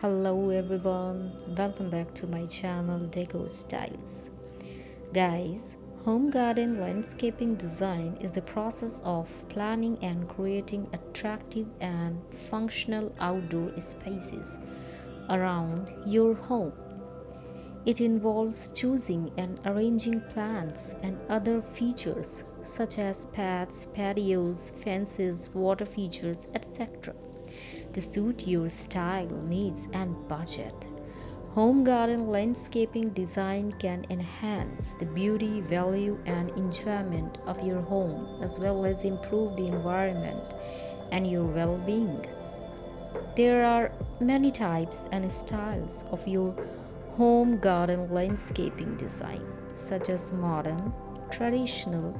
Hello everyone, welcome back to my channel Decor Styles. Guys, home garden landscaping design is the process of planning and creating attractive and functional outdoor spaces around your home. It involves choosing and arranging plants and other features such as paths, patios, fences, water features, etc. to suit your style, needs, and budget. Home garden landscaping design can enhance the beauty, value, and enjoyment of your home as well as improve the environment and your well being. There are many types and styles of your home garden landscaping design, such as modern, traditional,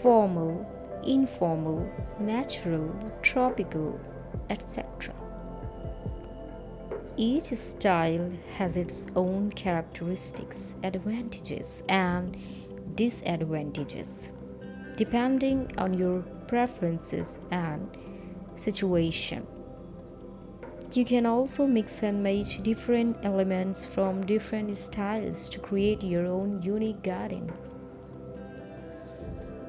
formal, informal, natural, tropical, etc. Each style has its own characteristics, advantages, and disadvantages, depending on your preferences and situation. You can also mix and match different elements from different styles to create your own unique garden.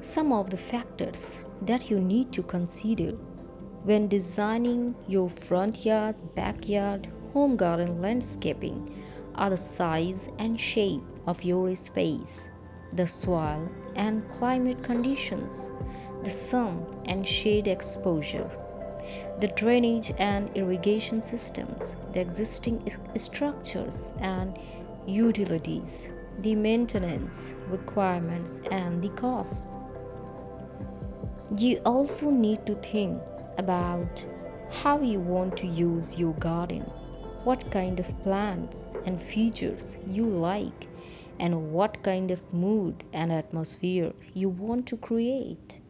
Some of the factors that you need to consider when designing your front yard, backyard, home garden landscaping are the size and shape of your space, the soil and climate conditions, the sun and shade exposure, the drainage and irrigation systems, the existing structures and utilities, the maintenance requirements, and the costs. You also need to think about how you want to use your garden, what kind of plants and features you like, and what kind of mood and atmosphere you want to create.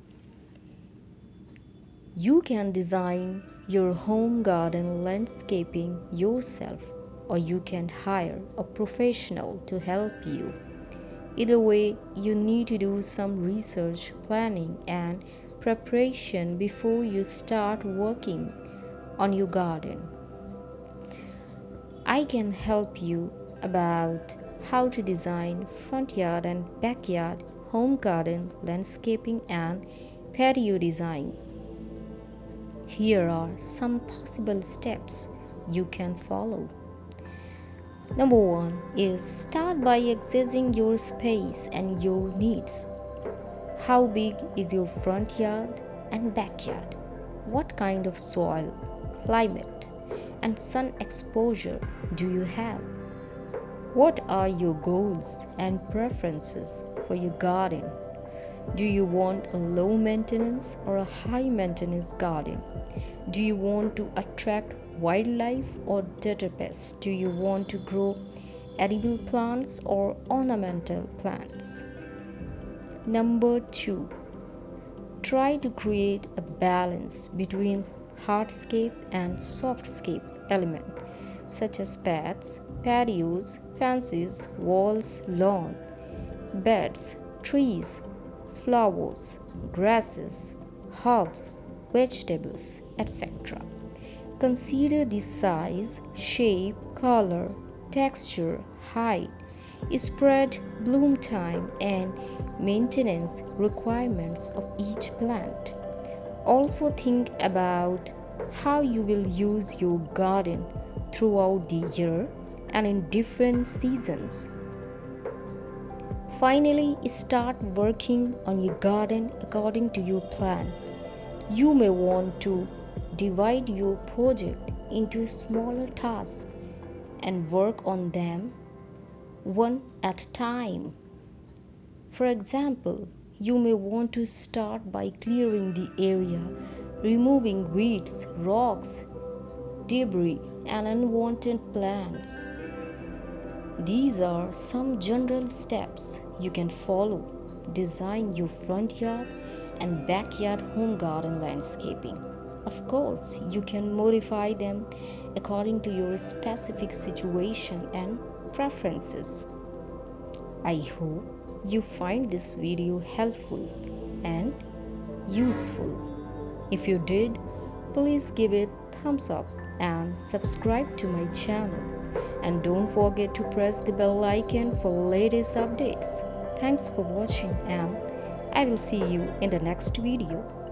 You can design your home garden landscaping yourself, or you can hire a professional to help you. Either way, you need to do some research, planning, and preparation before you start working on your garden. I can help you about how to design front yard and backyard, home garden, landscaping, and patio design. Here are some possible steps you can follow. Number one is start by accessing your space and your needs. How big is your front yard and backyard? What kind of soil, climate, and sun exposure do you have? What are your goals and preferences for your garden? Do you want a low maintenance or a high maintenance garden? Do you want to attract wildlife or deter pests? Do you want to grow edible plants or ornamental plants? Number two, try to create a balance between hardscape and softscape elements such as paths, patios, fences, walls, lawn, beds, trees, flowers, grasses, herbs, vegetables, etc. Consider the size, shape, color, texture, height, spread, bloom time, and maintenance requirements of each plant. Also, think about how you will use your garden throughout the year and in different seasons. Finally, start working on your garden according to your plan. You may want to divide your project into smaller tasks and work on them one at a time. For example, you may want to start by clearing the area, removing weeds, rocks, debris, and unwanted plants. These are some general steps you can follow. Design your front yard and backyard home garden landscaping. Of course, you can modify them according to your specific situation and preferences. I hope you find this video helpful and useful. If you did, please give it thumbs up and subscribe to my channel. And don't forget to press the bell icon for latest updates. Thanks for watching, and I will see you in the next video.